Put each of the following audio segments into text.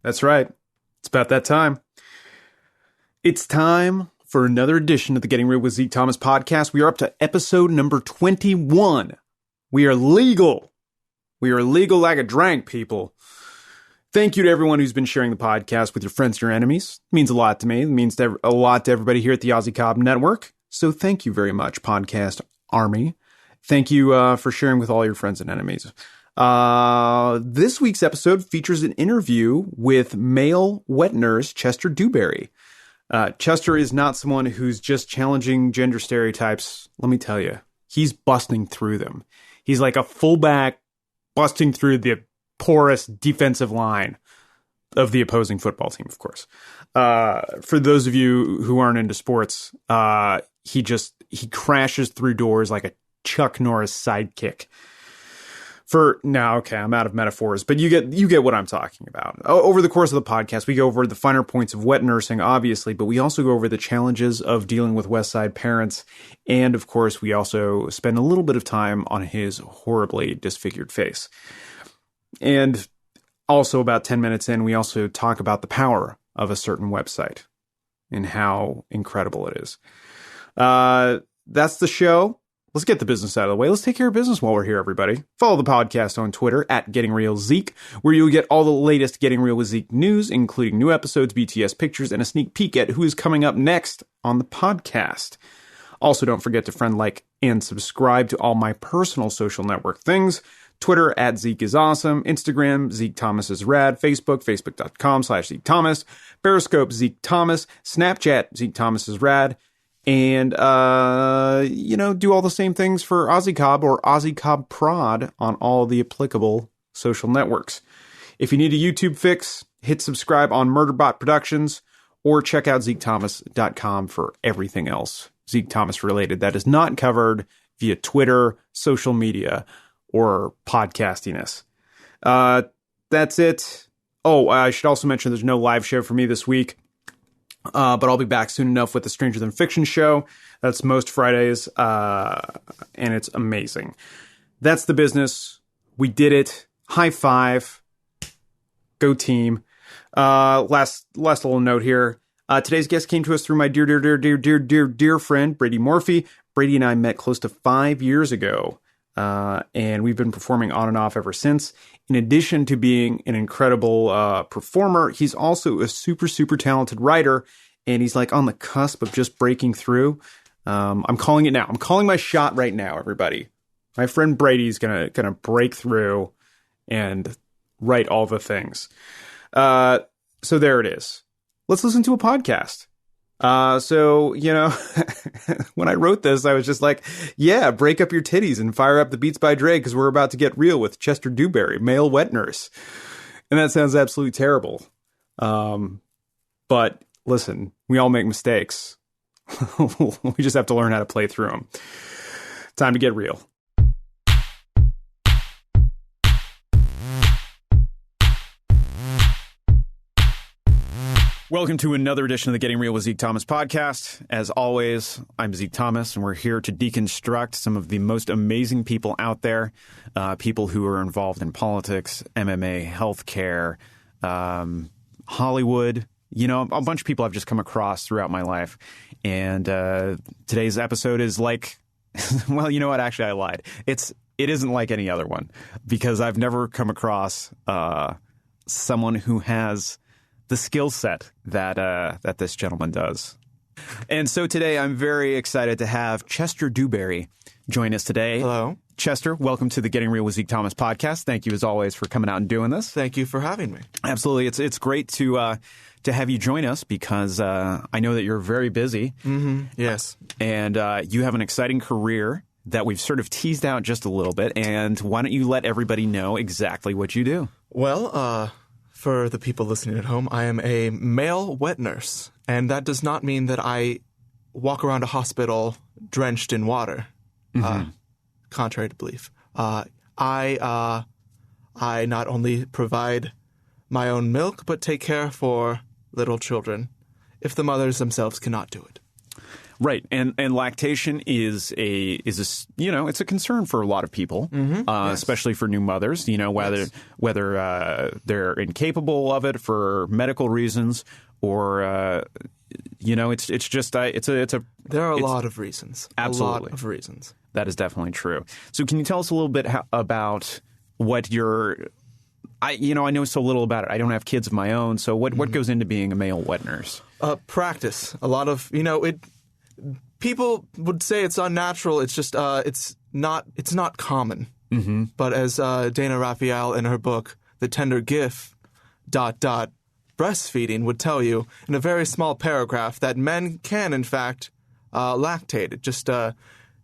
That's right. It's about that time. It's time for another edition of the Getting Real with Zeke Thomas podcast. We are up to episode number 21. We are legal. We are legal like a drink, people. Thank you to everyone who's been sharing the podcast with your friends and your enemies. It means a lot to me. It means a lot to everybody here at the Aussie Cobb Network. So thank you very much, Podcast Army. Thank you for sharing with all your friends and enemies. This week's episode features an interview with male wet nurse Chester Duberry. Chester is not someone who's just challenging gender stereotypes. Let me tell you, he's busting through them. He's like a fullback busting through the porous defensive line of the opposing football team, of course. For those of you who aren't into sports, he crashes through doors like a Chuck Norris sidekick. I'm out of metaphors, but you get what I'm talking about. Over the course of the podcast, we go over the finer points of wet nursing, obviously, but we also go over the challenges of dealing with West Side parents. And of course, we also spend a little bit of time on his horribly disfigured face. And also about 10 minutes in, we also talk about the power of a certain website and how incredible it is. That's the show. Let's get the business out of the way. Let's take care of business while we're here, everybody. Follow the podcast on Twitter at GettingRealZeke, where you'll get all the latest Getting Real with Zeke news, including new episodes, BTS pictures, and a sneak peek at who is coming up next on the podcast. Also, don't forget to friend, like, and subscribe to all my personal social network things. Twitter at Zeke is awesome. Instagram, zekethomasisrad. Facebook, facebook.com/Zeke Thomas. Periscope, Zeke Thomas. Snapchat, Zeke Thomasisrad. And, do all the same things for Aussie Cobb or Aussie Cobb Prod on all the applicable social networks. If you need a YouTube fix, hit subscribe on Murderbot Productions or check out zekethomas.com for everything else Zeke Thomas related that is not covered via Twitter, social media, or podcastiness. That's it. Oh, I should also mention there's no live show for me this week. But I'll be back soon enough with the Stranger Than Fiction show. That's most Fridays, and it's amazing. That's the business. We did it. High five. Go team. Last little note here. Today's guest came to us through my dear friend, Brady Morphy. Brady and I met close to 5 years ago, and we've been performing on and off ever since. In addition to being an incredible performer, he's also a super, super talented writer, and he's like on the cusp of just breaking through. I'm calling it now. I'm calling my shot right now, everybody. My friend Brady's gonna break through and write all the things. So there it is. Let's listen to a podcast. When I wrote this, I was just like, yeah, break up your titties and fire up the Beats by Dre because we're about to get real with Chester Duberry, male wet nurse. And that sounds absolutely terrible. But listen, we all make mistakes. We just have to learn how to play through them. Time to get real. Welcome to another edition of the Getting Real with Zeke Thomas podcast. As always, I'm Zeke Thomas, and we're here to deconstruct some of the most amazing people out there, people who are involved in politics, MMA, healthcare, Hollywood, a bunch of people I've just come across throughout my life. And today's episode is like, well, you know what? Actually, I lied. It isn't like any other one because I've never come across someone who has the skill set that this gentleman does. And so today I'm very excited to have Chester Duberry join us today. Hello. Chester, welcome to the Getting Real with Zeke Thomas podcast. Thank you as always for coming out and doing this. Thank you for having me. Absolutely. It's great to have you join us because I know that you're very busy. Mm-hmm. Yes. And you have an exciting career that we've sort of teased out just a little bit. And why don't you let everybody know exactly what you do? Well, for the people listening at home, I am a male wet nurse, and that does not mean that I walk around a hospital drenched in water, contrary to belief. I not only provide my own milk, but take care for little children if the mothers themselves cannot do it. Right, and lactation is a it's a concern for a lot of people, especially for new mothers. Whether they're incapable of it for medical reasons or it's just there are a lot of reasons. Absolutely, a lot of reasons. That is definitely true. So, can you tell us a little bit about what I know so little about it. I don't have kids of my own. So, what goes into being a male wet nurse? Practice. A lot of people would say it's unnatural. It's just it's not common. Mm-hmm. But as Dana Raphael in her book The Tender Gift ... breastfeeding would tell you in a very small paragraph that men can in fact lactate. It just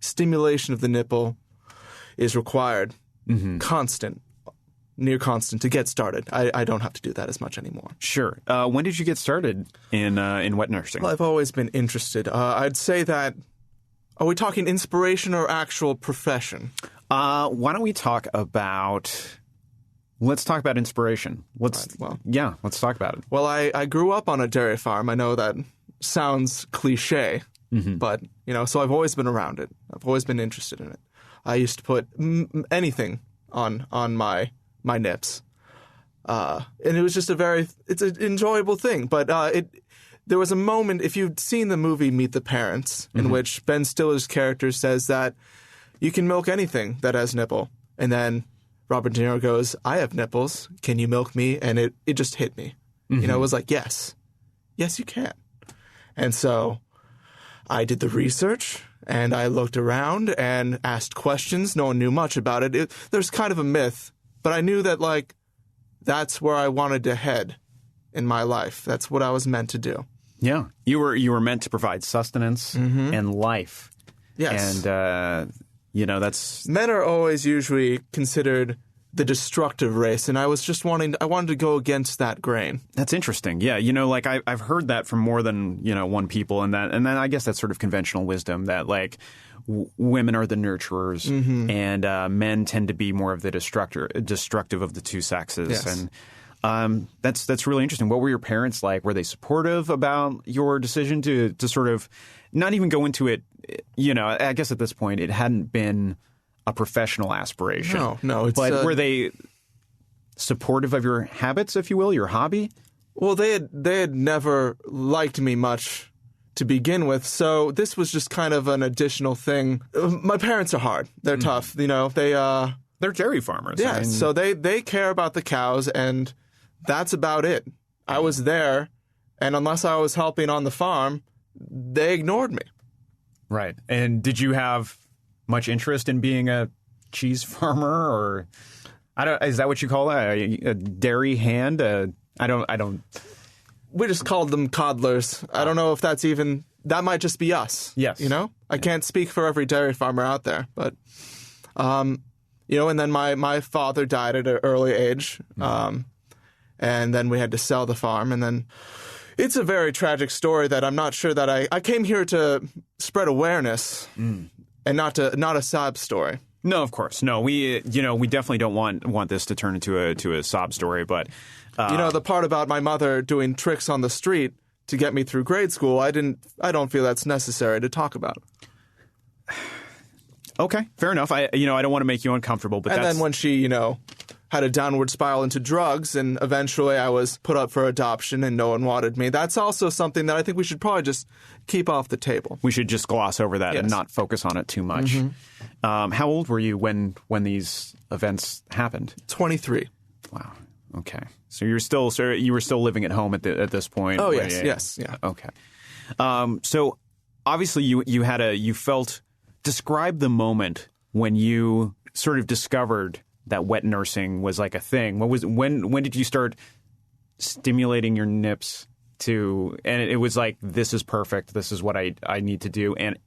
stimulation of the nipple is required. Mm-hmm. Near constant to get started. I don't have to do that as much anymore. Sure. When did you get started in wet nursing? Well, I've always been interested. I'd say that. Are we talking inspiration or actual profession? Why don't we talk about? Let's talk about inspiration. Let's talk about it. Well, I grew up on a dairy farm. I know that sounds cliche, but so I've always been around it. I've always been interested in it. I used to put anything on my nips. And it was just it's an enjoyable thing. But there was a moment, if you've seen the movie Meet the Parents, in which Ben Stiller's character says that you can milk anything that has nipple. And then Robert De Niro goes, I have nipples. Can you milk me? And it just hit me. It was like, yes, you can. And so I did the research. And I looked around and asked questions. No one knew much about it. There's kind of a myth. But I knew that, that's where I wanted to head in my life. That's what I was meant to do. Yeah. You were meant to provide sustenance and life. Yes. And, that's... Men are always usually considered the destructive race, and I wanted to go against that grain. That's interesting. Yeah. I've heard that from more than, one people, and then I guess that's sort of conventional wisdom that, women are the nurturers, and men tend to be more of the destructive of the two sexes. Yes. And that's really interesting. What were your parents like? Were they supportive about your decision to sort of not even go into it? I guess at this point it hadn't been a professional aspiration. No. But were they supportive of your habits, if you will, your hobby? Well, they had never liked me much to begin with, so this was just kind of an additional thing. My parents are hard. They're tough. They're dairy farmers. Yeah, so they care about the cows, and that's about it. I was there, and unless I was helping on the farm, they ignored me. Right. And did you have much interest in being a cheese farmer, or is that what you call that? A dairy hand? I don't. We just called them coddlers. I don't know if that's even. That might just be us. Yes. I can't speak for every dairy farmer out there, but and then my father died at an early age, and then we had to sell the farm, and then. It's a very tragic story that I'm not sure that I came here to spread awareness and not a sob story. No, of course. No, we definitely don't want this to turn into a sob story, but the part about my mother doing tricks on the street to get me through grade school, I don't feel that's necessary to talk about. Okay, fair enough. I don't want to make you uncomfortable, but then when she, had a downward spiral into drugs, and eventually I was put up for adoption and no one wanted me. That's also something that I think we should probably just keep off the table. We should just gloss over that and not focus on it too much. How old were you when these events happened? 23. Wow. Okay. So you were still living at home at this point. Oh, yes. Yes. Yeah. Okay. So obviously you felt, describe the moment when you sort of discovered that wet nursing was like a thing. When did you start stimulating your nips and it was like, this is perfect. This is what I need to do. And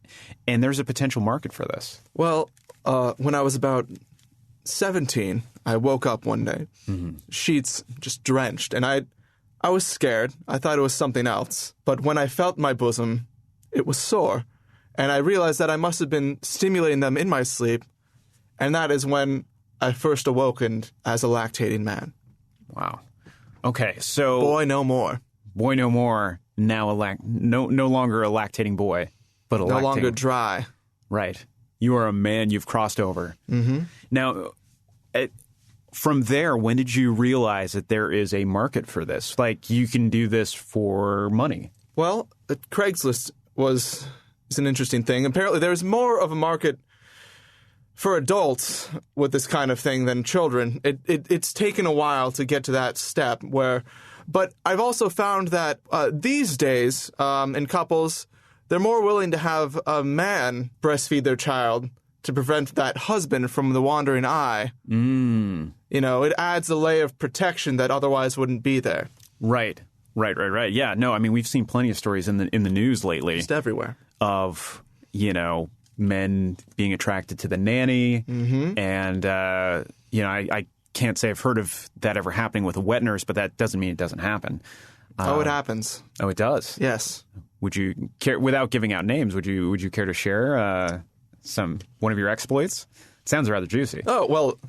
there's a potential market for this. Well, when I was about 17, I woke up one day, sheets just drenched, and I was scared. I thought it was something else. But when I felt my bosom, it was sore. And I realized that I must have been stimulating them in my sleep. And that is when I first awokened as a lactating man. Wow. Okay, so... Boy no more. Boy no more. Now no longer a lactating boy. but no longer dry. Right. You are a man. You've crossed over. Mm-hmm. Now, from there, when did you realize that there is a market for this? Like, you can do this for money. Well, Craigslist is an interesting thing. Apparently, there's more of a market for adults with this kind of thing than children. It's taken a while to get to that step but I've also found that these days, in couples, they're more willing to have a man breastfeed their child to prevent that husband from the wandering eye. You know, it adds a layer of protection that otherwise wouldn't be there. Right. Yeah, no, I mean, we've seen plenty of stories in the news lately. Just everywhere. Of, men being attracted to the nanny. Mm-hmm. And, I can't say I've heard of that ever happening with a wet nurse, but that doesn't mean it doesn't happen. It happens. Oh, it does? Yes. Would you care, without giving out names, would you care to share one of your exploits? It sounds rather juicy. Oh, well,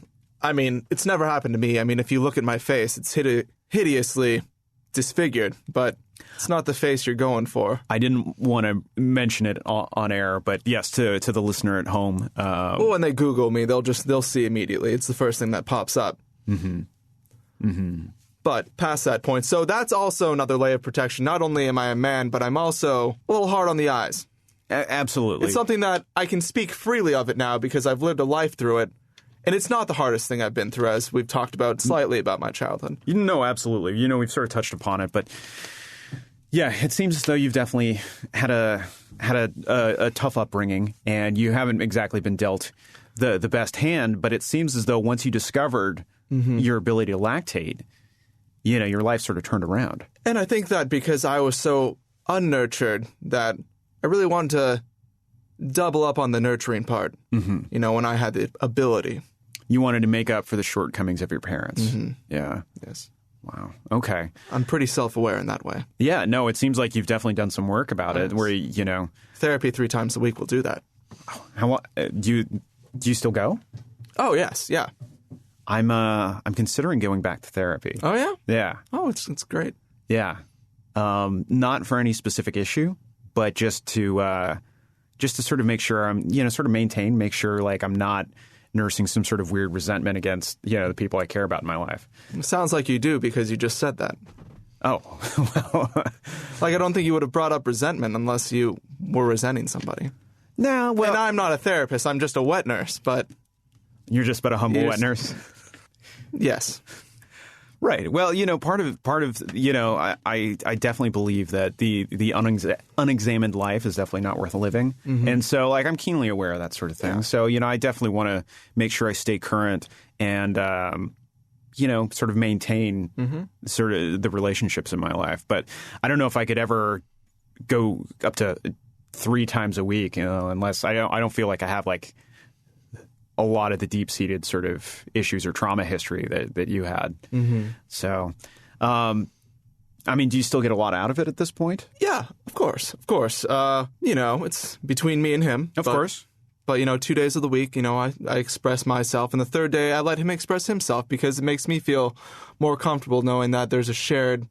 I mean, it's never happened to me. I mean, if you look at my face, it's hideously disfigured, but it's not the face you're going for. I didn't want to mention it on air, but yes, to the listener at home. Well, when they Google me, they'll see immediately. It's the first thing that pops up. Mm-hmm. Mm-hmm. But past that point, so that's also another layer of protection. Not only am I a man, but I'm also a little hard on the eyes. Absolutely. It's something that I can speak freely of it now because I've lived a life through it. And it's not the hardest thing I've been through, as we've talked about slightly about my childhood. Absolutely. We've sort of touched upon it, but yeah, it seems as though you've definitely had a tough upbringing, and you haven't exactly been dealt the best hand. But it seems as though once you discovered your ability to lactate, your life sort of turned around. And I think that because I was so unnurtured that I really wanted to double up on the nurturing part. Mm-hmm. When I had the ability. You wanted to make up for the shortcomings of your parents. Mm-hmm. Yeah. Yes. Wow. Okay. I'm pretty self-aware in that way. Yeah. No, it seems like you've definitely done some work about it. Where therapy 3 times a week will do that. How do you still go? Oh yes. Yeah. I'm considering going back to therapy. Oh yeah. Yeah. Oh, it's great. Yeah. Not for any specific issue, but just to sort of make sure I'm sort of make sure like I'm not nursing some sort of weird resentment against, the people I care about in my life. It sounds like you do because you just said that. Oh, well. Like, I don't think you would have brought up resentment unless you were resenting somebody. No, well. And I'm not a therapist. I'm just a wet nurse, but. You're just but a humble wet nurse? Yes. Right. Well, part of I definitely believe that the unexamined life is definitely not worth living. Mm-hmm. And so, like, I'm keenly aware of that sort of thing. Yeah. So, I definitely want to make sure I stay current and, sort of maintain sort of the relationships in my life. But I don't know if I could ever go up to 3 times a week, unless I don't feel like I have, like, a lot of the deep-seated sort of issues or trauma history that you had. Mm-hmm. So, I mean, do you still get a lot out of it at this point? Yeah, of course. It's between me and him. Of course. But, 2 days of the week, I express myself. And the third day, I let him express himself because it makes me feel more comfortable knowing that there's a shared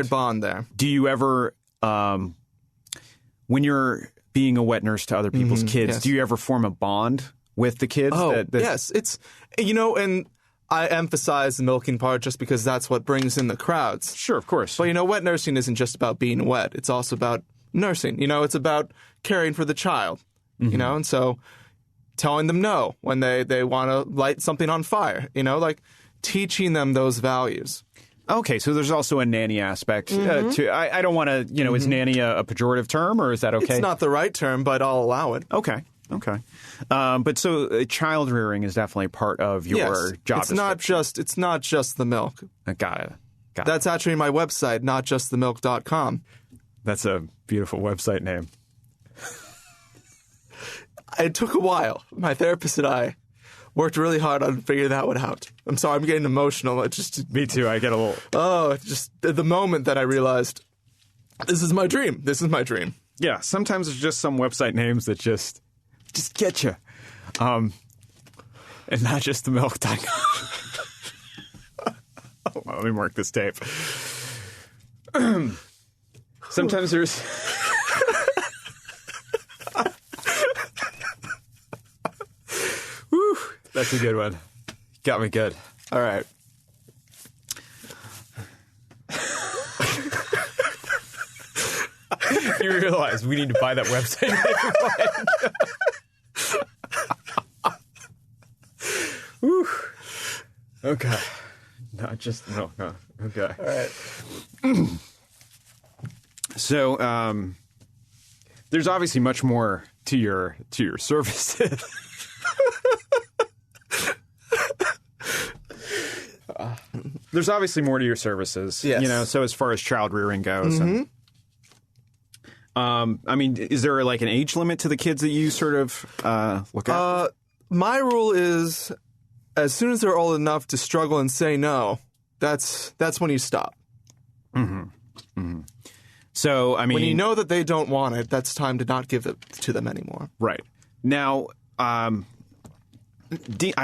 bond there. Do you ever, when you're being a wet nurse to other people's kids, yes. Do you ever form a bond with the kids? Oh, yes. It's, and I emphasize the milking part just because that's what brings in the crowds. Sure, of course. But, wet nursing isn't just about being wet. It's also about nursing. It's about caring for the child, and so telling them no when they want to light something on fire, like teaching them those values. Okay, so there's also a nanny aspect to. I don't want to. Is nanny a pejorative term, or is that okay? It's not the right term, but I'll allow it. Okay. But so child rearing is definitely part of your job. It's not just the milk. Got it. That's actually my website, notjustthemilk.com. That's a beautiful website name. It took a while. My therapist and I worked really hard on figuring that one out. I'm sorry, I'm getting emotional. Me too. I get a little. Oh, just the moment that I realized this is my dream. Yeah. Sometimes it's just some website names that just get you, and not just the milk.com. Well, let me mark this tape. Sometimes there's. That's a good one. Got me good. All right. You realize we need to buy that website. Whew. Okay. No. Okay. All right. So, there's obviously much more to your services. There's obviously more to your services. Yes. So as far as child rearing goes. And, I mean, is there like an age limit to the kids that you sort of look at? My rule is, as soon as they're old enough to struggle and say no, that's when you stop. So, I mean, when you know that they don't want it, that's time to not give it to them anymore. Right. Now, I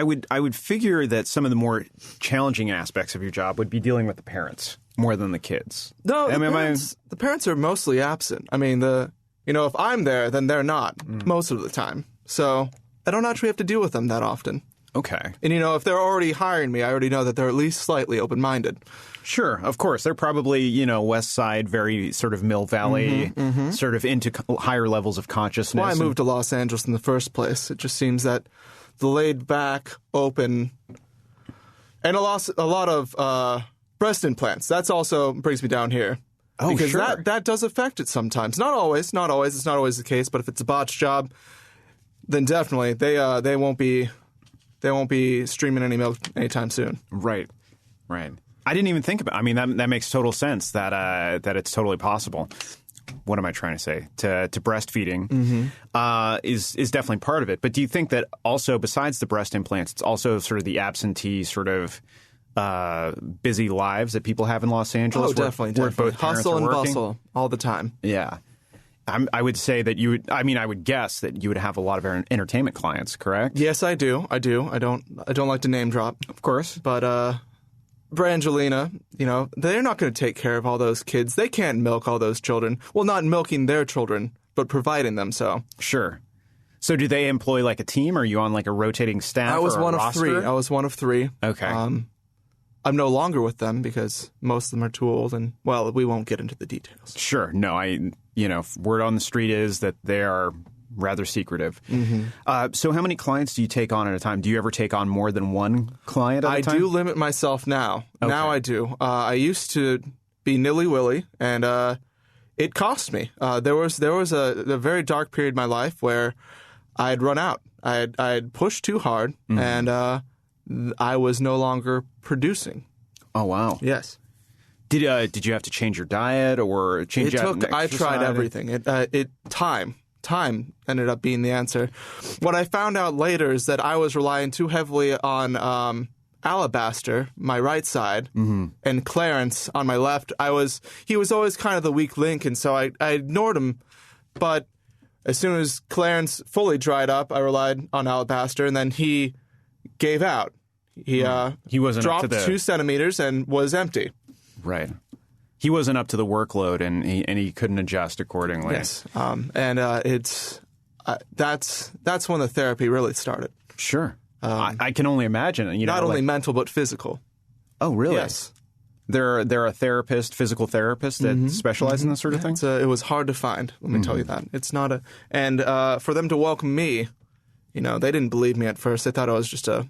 would figure that some of the more challenging aspects of your job would be dealing with the parents more than the kids. No, the parents are mostly absent. I mean, if I'm there, then they're not most of the time. So I don't actually have to deal with them that often. Okay. And, if they're already hiring me, I already know that they're at least slightly open-minded. Sure, of course. They're probably, West Side, very sort of Mill Valley, sort of into higher levels of consciousness. Well, I moved to Los Angeles in the first place. It just seems that the laid-back, open, and a lot of breast implants. That's also brings me down here. Oh, because sure. that does affect it sometimes. Not always. It's not always the case. But if it's a botched job, then definitely they won't be streaming any milk anytime soon. Right. I didn't even think about. I mean, that makes total sense. That it's totally possible. What am I trying to say? To breastfeeding is definitely part of it. But do you think that also, besides the breast implants, it's also sort of the absentee sort of busy lives that people have in Los Angeles? Oh, definitely. Where both parents hustle are and working? bustle all the time. Yeah. I would say that you would. I mean, I would guess that you would have a lot of entertainment clients, correct? Yes, I do. I don't like to name drop, Of course. but Brangelina, they're not going to take care of all those kids. They can't milk all those children. Well, not milking their children, but providing them so. Sure. So do they employ like a team? Or are you on like a rotating staff? I was or a one of roster? three. I was one of three. Okay. I'm no longer with them because most of them are too old, and well, we won't get into the details. Sure. No, word on the street is that they are rather secretive. So how many clients do you take on at a time? Do you ever take on more than one client at a time? I do limit myself now. Okay. Now I do. I used to be nilly-willy, and it cost me. There was a very dark period in my life where I had run out. I had pushed too hard, and I was no longer producing. Oh, wow. Yes. Did you have to change your diet or change I tried everything. Time ended up being the answer. What I found out later is that I was relying too heavily on Alabaster, my right side, and Clarence on my left. He was always kind of the weak link, and so I ignored him. But as soon as Clarence fully dried up, I relied on Alabaster, and then he gave out. He wasn't dropped up to 2 centimeters and was empty. Right. He wasn't up to the workload, and he couldn't adjust accordingly. Yes, that's when the therapy really started. Sure. I can only imagine. Not only mental but physical. Oh, really? Yes. They're a physical therapist that specialize in this sort of thing? It was hard to find, let me tell you that. It's not and for them to welcome me, they didn't believe me at first. They thought I was just a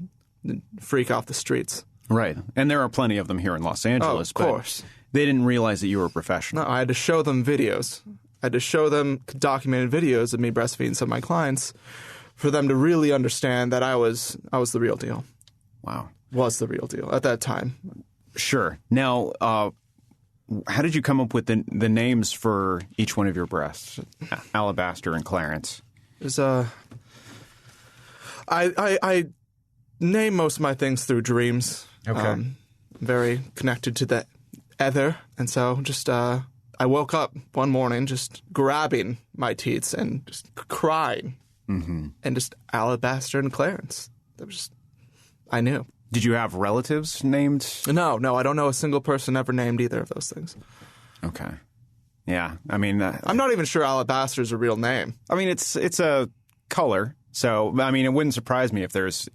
freak off the streets. Right. And there are plenty of them here in Los Angeles. Oh, of course. They didn't realize that you were a professional. No, I had to show them videos. I had to show them documented videos of me breastfeeding some of my clients for them to really understand that I was the real deal. Wow. Was the real deal at that time. Sure. Now, how did you come up with the names for each one of your breasts? Alabaster and Clarence. There's I name most of my things through dreams. Okay. Very connected to the ether, and so just I woke up one morning just grabbing my teats and just crying, and just Alabaster and Clarence. That was just, I knew. Did you have relatives named? No, I don't know a single person ever named either of those things. Okay. Yeah, I mean, I'm not even sure Alabaster is a real name. I mean, it's a color. So, I mean, it wouldn't surprise me if there's,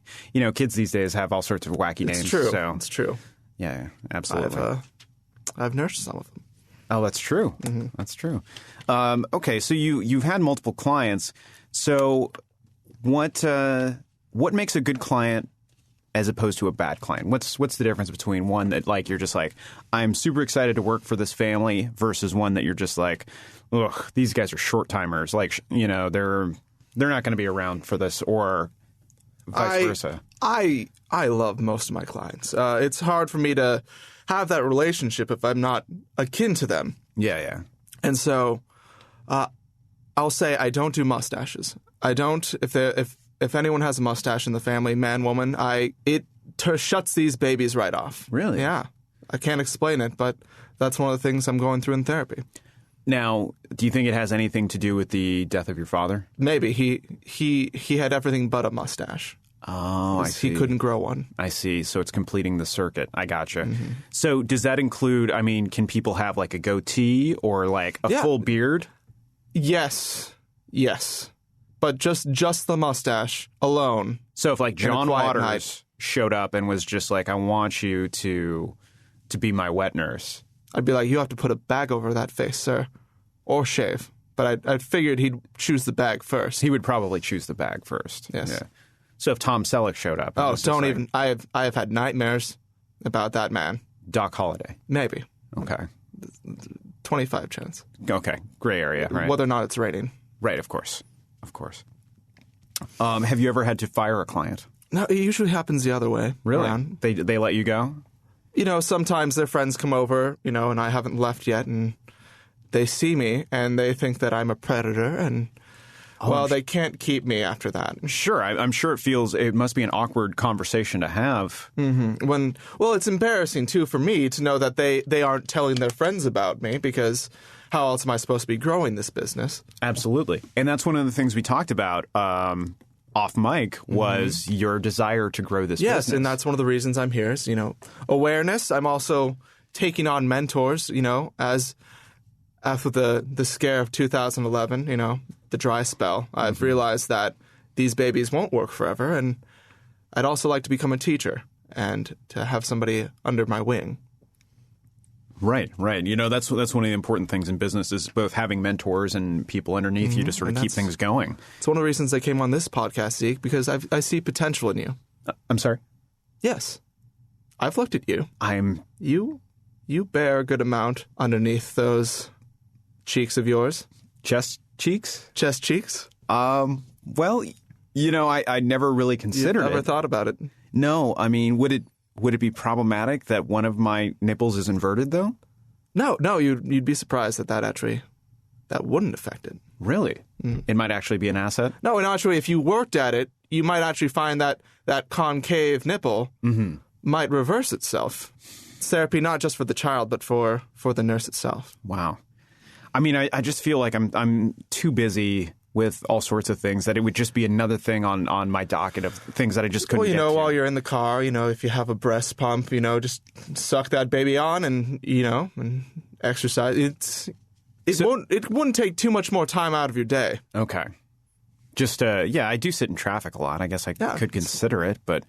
kids these days have all sorts of wacky names. It's true. So. It's true. Yeah, absolutely. I've nursed some of them. Oh, that's true. Mm-hmm. That's true. Okay, so you've had multiple clients. So what makes a good client as opposed to a bad client? What's the difference between one that like you're just like, I'm super excited to work for this family versus one that you're just like, ugh, these guys are short timers. Like, they're not going to be around for this, or vice versa. I love most of my clients. It's hard for me to have that relationship if I'm not akin to them. Yeah. And so I'll say I don't do mustaches. I don't. If anyone has a mustache in the family, man, woman, it shuts these babies right off. Really? Yeah. I can't explain it, but that's one of the things I'm going through in therapy. Now, do you think it has anything to do with the death of your father? Maybe. He had everything but a mustache. Oh, I see. He couldn't grow one. I see. So it's completing the circuit. I gotcha. Mm-hmm. So does that include, can people have like a goatee or like a full beard? Yes. But just the mustache alone. So if like John Waters showed up and was just like, I want you to be my wet nurse, I'd be like, you have to put a bag over that face, sir, or shave. But I figured he'd choose the bag first. He would probably choose the bag first. Yes. Yeah. So if Tom Selleck showed up, don't even. I have had nightmares about that man. Doc Holliday, maybe. Okay. 25 chance. Okay, gray area, right? Whether or not it's raining. Right, of course. Have you ever had to fire a client? No, it usually happens the other way. Really? Around. They let you go? Sometimes their friends come over, and I haven't left yet, and they see me, and they think that I'm a predator, and, they can't keep me after that. Sure. I'm sure it must be an awkward conversation to have. Mm-hmm. It's embarrassing, too, for me to know that they aren't telling their friends about me, because how else am I supposed to be growing this business? Absolutely. And that's one of the things we talked about off mic was your desire to grow this business. Yes, and that's one of the reasons I'm here is, awareness. I'm also taking on mentors, as after the scare of 2011, the dry spell, I've realized that these babies won't work forever, and I'd also like to become a teacher and to have somebody under my wing. Right. That's one of the important things in business is both having mentors and people underneath you to sort of keep things going. It's one of the reasons I came on this podcast, Zeke, because I see potential in you. I'm sorry? Yes. I've looked at you. You bear a good amount underneath those cheeks of yours. Chest cheeks? Chest cheeks? I never really considered it. You never thought about it? No. Would it be problematic that one of my nipples is inverted, though? No, you'd be surprised that wouldn't affect it. Really? It might actually be an asset? No, and actually, if you worked at it, you might actually find that concave nipple might reverse itself. It's therapy not just for the child, but for the nurse itself. Wow. I just feel like I'm too busy with all sorts of things that it would just be another thing on my docket of things that I just couldn't get to. While you're in the car, if you have a breast pump, just suck that baby on and, and exercise. It wouldn't take too much more time out of your day. Okay. Just, I do sit in traffic a lot. I guess I could consider it, but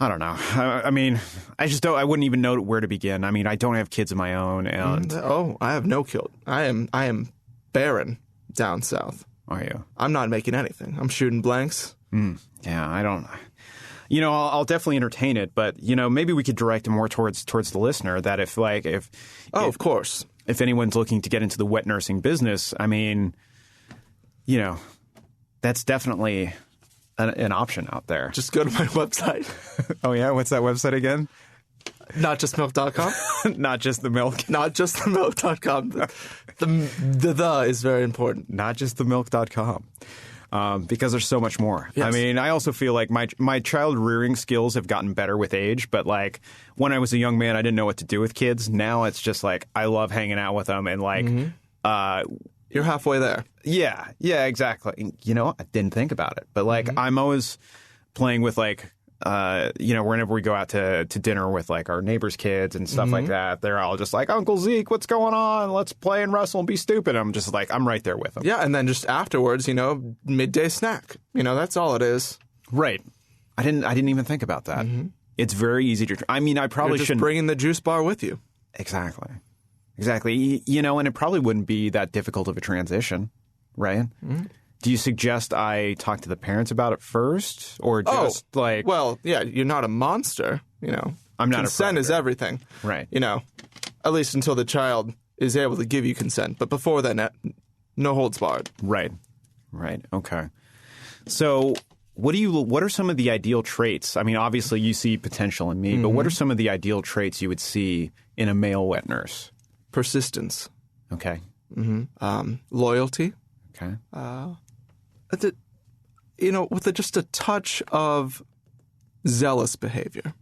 I don't know. I wouldn't even know where to begin. I don't have kids of my own. And I have no kid. I am barren down south. Are you? I'm not making anything. I'm shooting blanks. Yeah, I don't. I'll definitely entertain it, but maybe we could direct it more towards the listener. That if of course, if anyone's looking to get into the wet nursing business, that's definitely an option out there. Just go to my website. Oh yeah, what's that website again? Notjustmilk.com. Not just the milk. Notjustthemilk.com. The is very important. Notjustthemilk.com. Because there's so much more. Yes. I also feel like my child rearing skills have gotten better with age, but like when I was a young man, I didn't know what to do with kids. Now it's just like I love hanging out with them and like you're halfway there. Yeah, exactly. I didn't think about it, but like I'm always playing with like whenever we go out to dinner with like our neighbors' kids and stuff like that, they're all just like, Uncle Zeke, what's going on? Let's play and wrestle and be stupid. I'm just like, I'm right there with them. Yeah, and then just afterwards, midday snack. That's all it is. Right. I didn't even think about that. It's very easy to. I mean, I probably You're just shouldn't. bringing the juice bar with you. Exactly. And it probably wouldn't be that difficult of a transition, right? Do you suggest I talk to the parents about it first, or just Well, yeah, you're not a monster. I'm not. Consent is everything, right? At least until the child is able to give you consent. But before then, no holds barred. Right. Okay. So, what are some of the ideal traits? I mean, obviously, you see potential in me, but what are some of the ideal traits you would see in a male wet nurse? Persistence. Okay. Loyalty. Okay. With just a touch of zealous behavior.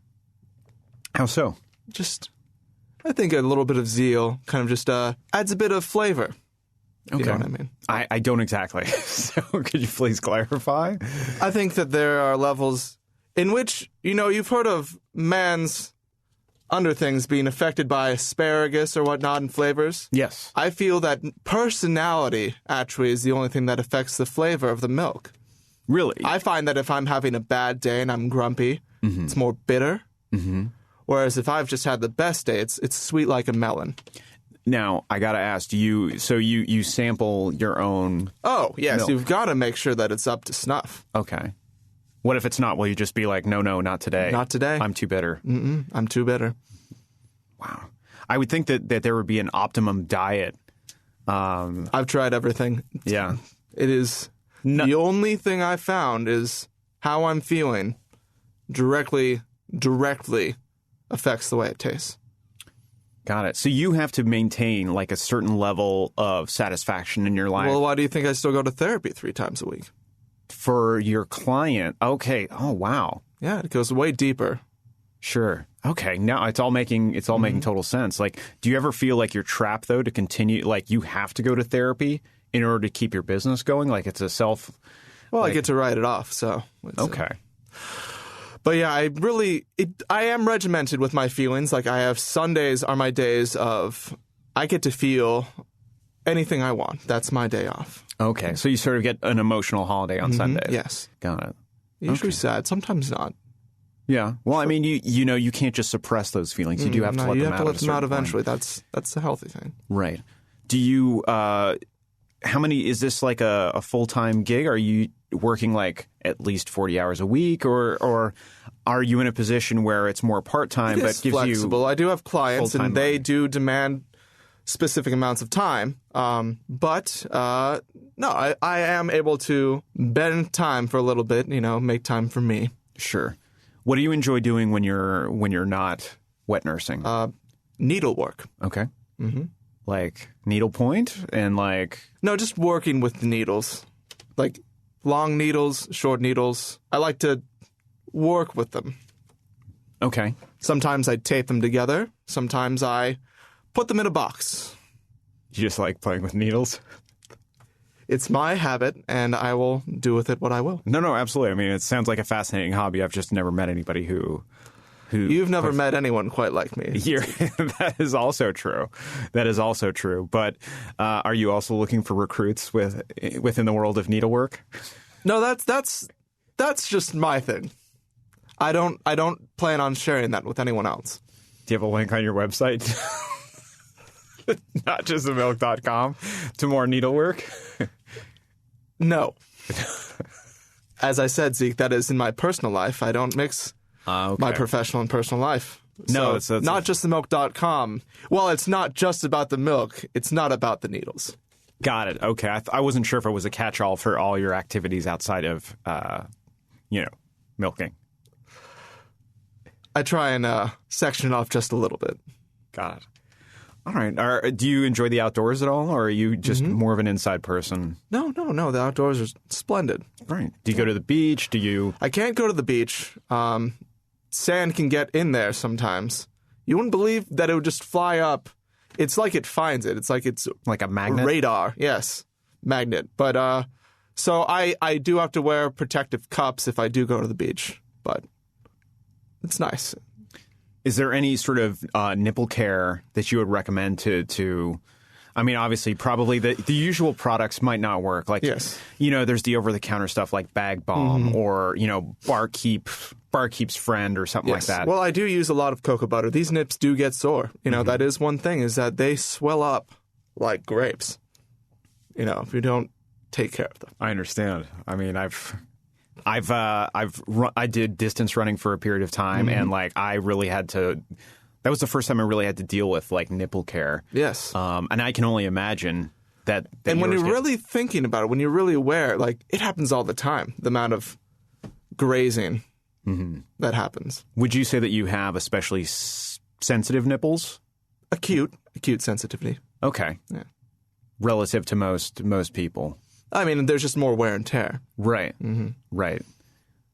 How so? I think a little bit of zeal kind of just adds a bit of flavor. Okay. You know what I mean? I don't exactly. So could you please clarify? I think that there are levels in which, you've heard of man's underthings being affected by asparagus or whatnot and flavors. Yes. I feel that personality actually is the only thing that affects the flavor of the milk. Really? I find that if I'm having a bad day and I'm grumpy, it's more bitter. Whereas if I've just had the best day, it's sweet like a melon. Now, I got to ask, you sample your own Oh, yes. milk? You've got to make sure that it's up to snuff. Okay. What if it's not? Will you just be like, no, not today? Not today. I'm too bitter. I'm too bitter. Wow. I would think that there would be an optimum diet. I've tried everything. Yeah. It is... The only thing I found is how I'm feeling directly affects the way it tastes. Got it. So you have to maintain like a certain level of satisfaction in your life. Well, why do you think I still go to therapy 3 times a week? For your client. Okay. Oh, wow. Yeah, it goes way deeper. Sure. Okay. Now it's all making total sense. Like, do you ever feel like you're trapped though to continue? Like you have to go to therapy in order to keep your business going? Like it's a self. Well, I get to write it off. So okay. But yeah, I am regimented with my feelings. Like I have Sundays are my days of I get to feel anything I want. That's my day off. Okay. So you sort of get an emotional holiday on Sundays. Yes. Got it. Usually sad, sometimes not. Yeah. Well, I mean, you can't just suppress those feelings. You do have to let them out. You have to let them out point. eventually. That's a healthy thing. Right. Do you? How many? Is this like a full-time gig? Are you working like at least 40 hours a week, or are you in a position where it's more part-time but gives flexible. I do have clients, and they money. do demand specific amounts of time. But no, I am able to bend time for a little bit. Make time for me. Sure. What do you enjoy doing when you're not wet nursing? Needlework. Okay. Like needlepoint and like... No, just working with the needles. Like long needles, short needles. I like to work with them. Okay. Sometimes I tape them together. Sometimes I put them in a box. You just like playing with needles? It's my habit, and I will do with it what I will. No, absolutely. I mean, it sounds like a fascinating hobby. I've just never met anybody who You've never met anyone quite like me. That is also true. But are you also looking for recruits within the world of needlework? No, that's just my thing. I don't plan on sharing that with anyone else. Do you have a link on your website? Notjustthemilk.com to more needlework? No. As I said, Zeke, that is in my personal life. I don't mix my professional and personal life. No, so it's notjustthemilk.com. Well, it's not just about the milk. It's not about the needles. Got it. Okay. I wasn't sure if it was a catch-all for all your activities outside of, milking. I try and section it off just a little bit. Got it. All right. Do you enjoy the outdoors at all, or are you just more of an inside person? No. The outdoors are splendid. Right. Do you go to the beach? I can't go to the beach. Sand can get in there sometimes. You wouldn't believe that it would just fly up. It's like it finds it. It's like a magnet? Radar. Yes. Magnet. But so I do have to wear protective cups if I do go to the beach. But it's nice. Is there any sort of nipple care that you would recommend to I mean, obviously, probably the usual products might not work. Like, yes. There's the over-the-counter stuff like Bag Balm or, Barkeep's Friend or something like that. Well, I do use a lot of cocoa butter. These nips do get sore. That is one thing, is that they swell up like grapes, if you don't take care of them. I understand. I mean, I did distance running for a period of time, and I really had to. That was the first time I really had to deal with nipple care. Yes, and I can only imagine that. And when you're really thinking about it, when you're really aware, it happens all the time. The amount of grazing that happens. Would you say that you have especially sensitive nipples? Acute sensitivity. Okay. Yeah. Relative to most people. I mean, there's just more wear and tear. Right. Right.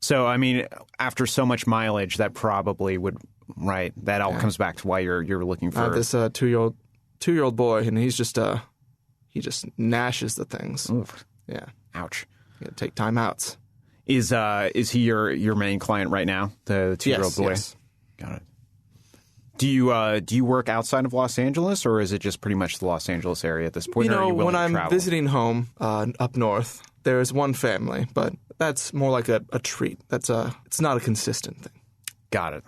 So, I mean, after so much mileage, that probably would. Right. That all comes back to why you're looking for this 2-year-old boy, and he just gnashes the things. Oof. Yeah. Ouch. You gotta take time outs. Is he your main client right now? The 2-year-old boy. Yes. Got it. Do you work outside of Los Angeles, or is it just pretty much the Los Angeles area at this point? Or are you willing when to I'm travel? visiting home up north, there is one family, but that's more like a treat. It's not a consistent thing. Got it.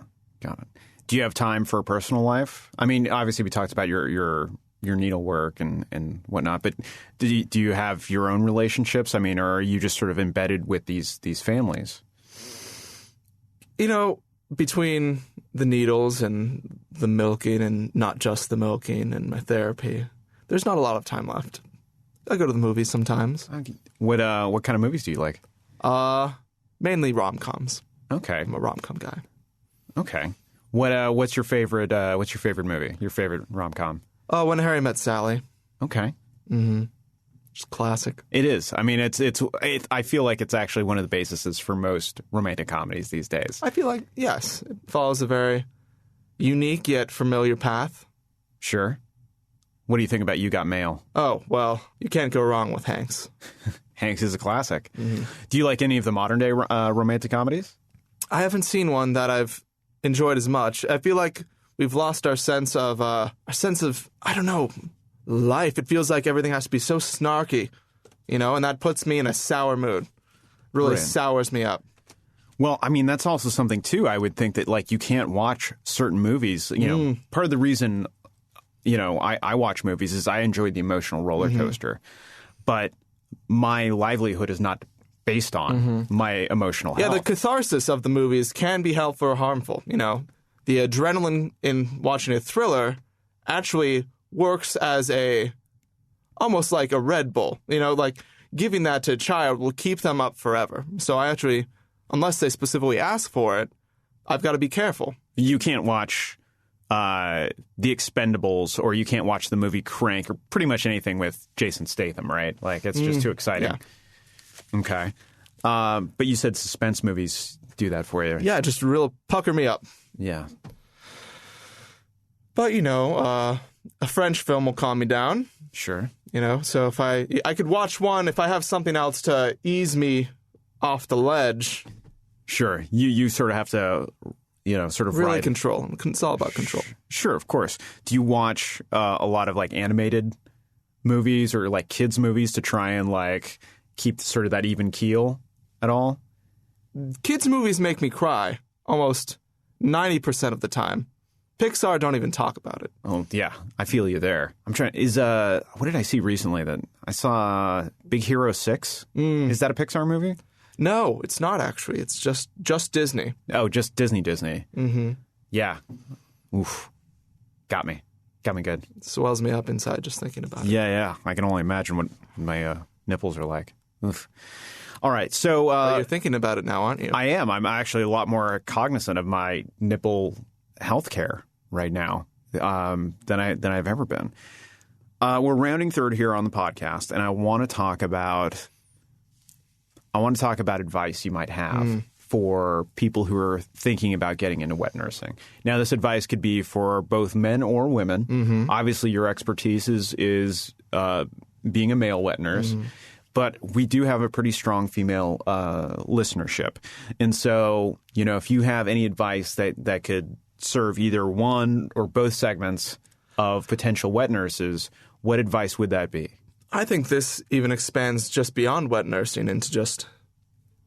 Do you have time for a personal life? I mean, obviously we talked about your needlework and whatnot, but do you have your own relationships? I mean, or are you just sort of embedded with these families? Between the needles and the milking, and not just the milking, and my therapy, there's not a lot of time left. I go to the movies sometimes. What kind of movies do you like? Mainly rom-coms. Okay. I'm a rom-com guy. Okay. What's your favorite movie? Your favorite rom-com? When Harry Met Sally. Okay. Just classic. It is. I mean, I feel like it's actually one of the bases for most romantic comedies these days. I feel like, yes, it follows a very unique yet familiar path. Sure. What do you think about You Got Mail? Oh, well, you can't go wrong with Hanks. Hanks is a classic. Do you like any of the modern day romantic comedies? I haven't seen one that I've enjoyed as much. I feel like we've lost our sense of I don't know, life. It feels like everything has to be so snarky, and that puts me in a sour mood. Really sours me up. Well, I mean, that's also something too. I would think that you can't watch certain movies. Part of the reason I watch movies is I enjoy the emotional roller coaster, but my livelihood is not based on my emotional health. Yeah, the catharsis of the movies can be helpful or harmful. The adrenaline in watching a thriller actually works as almost like a Red Bull. Giving that to a child will keep them up forever. So I actually, unless they specifically ask for it, I've got to be careful. You can't watch The Expendables, or you can't watch the movie Crank, or pretty much anything with Jason Statham, right? It's just too exciting. Yeah. Okay. But you said suspense movies do that for you. Yeah, just real pucker me up. Yeah. But, a French film will calm me down. Sure. So if I could watch one if I have something else to ease me off the ledge. Sure. You sort of have to, sort of really control. It's all about control. Sure, of course. Do you watch a lot of animated movies or kids movies to try and keep sort of that even keel at all? Kids movies make me cry almost 90% of the time. Pixar don't even talk about it. Oh, yeah. I feel you there. I'm trying. What did I see recently that I saw Big Hero 6? Is that a Pixar movie? No, it's not actually. It's just Disney. Oh, just Disney. Mm-hmm. Yeah. Oof. Got me good. It swells me up inside just thinking about it. Yeah. I can only imagine what my nipples are like. Oof. All right, so... you're thinking about it now, aren't you? I am. I'm actually a lot more cognizant of my nipple health care right now than I've ever been. We're rounding third here on the podcast, and I want to talk about advice you might have for people who are thinking about getting into wet nursing. Now, this advice could be for both men or women. Obviously, your expertise is being a male wet nurse. but we do have a pretty strong female listenership. And so, if you have any advice that could serve either one or both segments of potential wet nurses, what advice would that be? I think this even expands just beyond wet nursing into just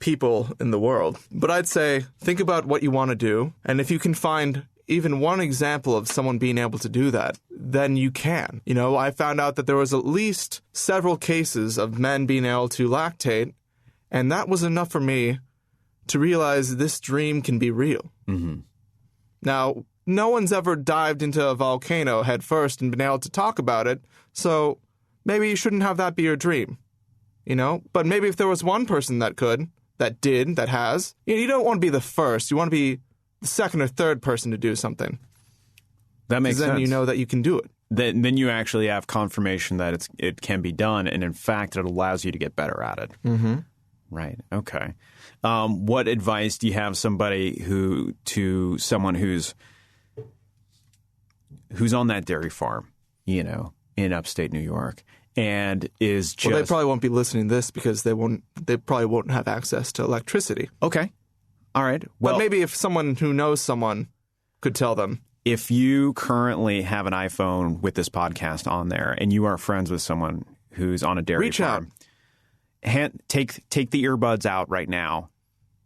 people in the world. But I'd say think about what you want to do, and if you can find even one example of someone being able to do that, then you can. I found out that there was at least several cases of men being able to lactate, and that was enough for me to realize this dream can be real. Mm-hmm. Now, no one's ever dived into a volcano head first and been able to talk about it, so maybe you shouldn't have that be your dream, But maybe if there was one person that could, that did, that has, you don't want to be the first. You want to be the second or third person to do something. That makes sense. Then you know that you can do it. Then you actually have confirmation that it can be done, and in fact, it allows you to get better at it. Mm-hmm. Right. Okay. What advice do you have to someone who's on that dairy farm, in upstate New York, and is just... Well, they probably won't be listening to this because they probably won't have access to electricity. Okay. All right. Well, but maybe if someone who knows someone could tell them. If you currently have an iPhone with this podcast on there and you are friends with someone who's on a dairy farm, take the earbuds out right now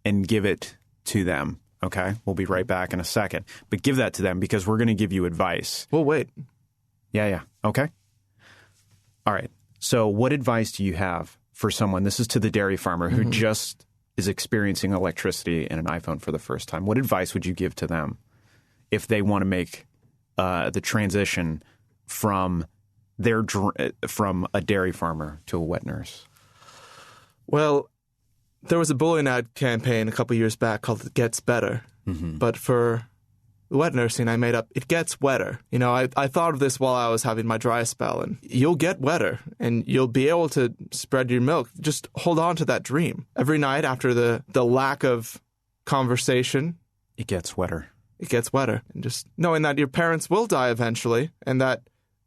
and give it to them. Okay? We'll be right back in a second. But give that to them because we're going to give you advice. Well, wait. Yeah. Okay. All right. So what advice do you have for someone? This is to the dairy farmer who just is experiencing electricity and an iPhone for the first time. What advice would you give to them if they want to make the transition from a dairy farmer to a wet nurse? Well, there was a bullying ad campaign a couple years back called It Gets Better. Mm-hmm. But for wet nursing, I made up It Gets Wetter. I thought of this while I was having my dry spell, and you'll get wetter, and you'll be able to spread your milk. Just hold on to that dream. Every night after the lack of conversation, it gets wetter. It gets wetter. And just knowing that your parents will die eventually, and that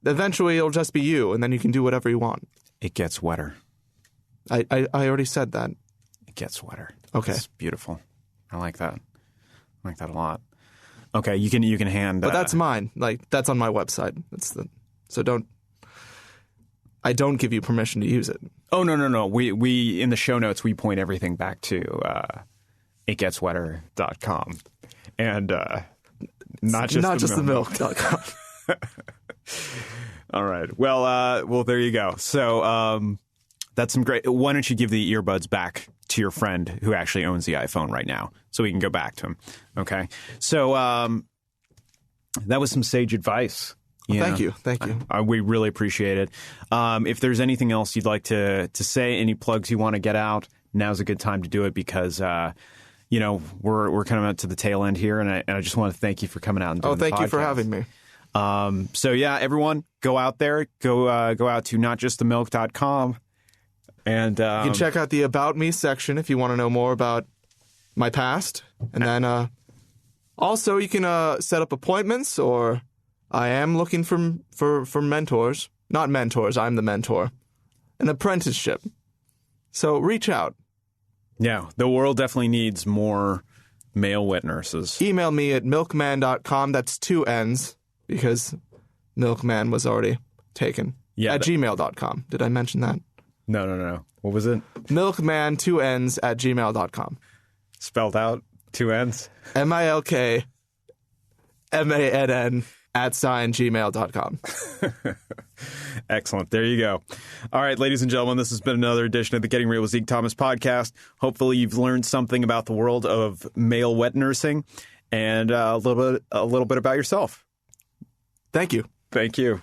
eventually it'll just be you, and then you can do whatever you want. It gets wetter. I already said that. It gets wetter. Okay. It's beautiful. I like that. I like that a lot. Okay, you can hand. But that's mine. That's on my website. I don't give you permission to use it. Oh no. We in the show notes we point everything back to itgetswetter.com and not just the milk.com. All right. Well, there you go. So that's some great. Why don't you give the earbuds back to your friend who actually owns the iPhone right now, so we can go back to him. Okay. So that was some sage advice. Thank you. We really appreciate it. If there's anything else you'd like to say, any plugs you want to get out, now's a good time to do it because we're kind of out to the tail end here, and I just want to thank you for coming out and doing the podcast. Thank you for having me. So yeah, everyone, go out there, go out to notjustthemilk.com. And you can check out the About Me section if you want to know more about my past. And then also you can set up appointments, or I am looking for mentors. Not mentors, I'm the mentor. An apprenticeship. So reach out. Yeah, the world definitely needs more male wet nurses. Email me at milkman.com. That's 2 N's because milkman was already taken. Yeah, at gmail.com. Did I mention that? No. What was it? Milkman, 2 N's at gmail.com. Spelled out, 2 N's? MILKMANN @gmail.com. Excellent. There you go. All right, ladies and gentlemen, this has been another edition of the Getting Real with Zeke Thomas podcast. Hopefully you've learned something about the world of male wet nursing and a little bit about yourself. Thank you. Thank you.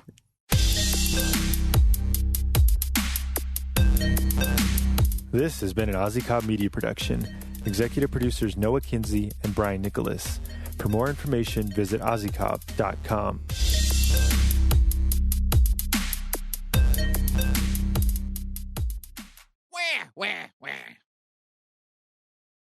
This has been an Ozzy Cobb Media production. Executive producers Noah Kinsey and Brian Nicholas. For more information, visit ozzycobb.com.